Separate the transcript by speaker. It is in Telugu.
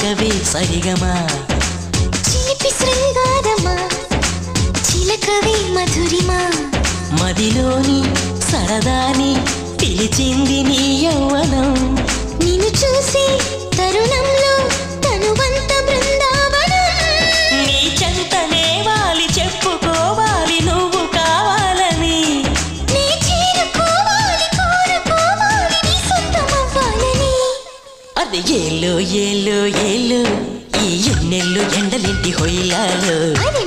Speaker 1: పలకవే సరిగమా
Speaker 2: చిలిపి శృంగారమా చిలకవే మధురిమా
Speaker 1: మదిలోని సరదాని పిలిచింది నీ యౌవనం
Speaker 2: నిన్ను చూసి తరుణంలో తనువంత బృందావనం
Speaker 1: నీ చెంతనే వాలి చెప్పుకోవాలి నువ్వు కావాలని
Speaker 2: నీ చేరుకోవాలి కోరుకోవాలి నీ సొంతమవ్వాలని
Speaker 1: అది ఏలో ఏలో ఏలో ఈ ఎన్నెల్లు ఎండలింటి హొయ్యాలో
Speaker 2: అది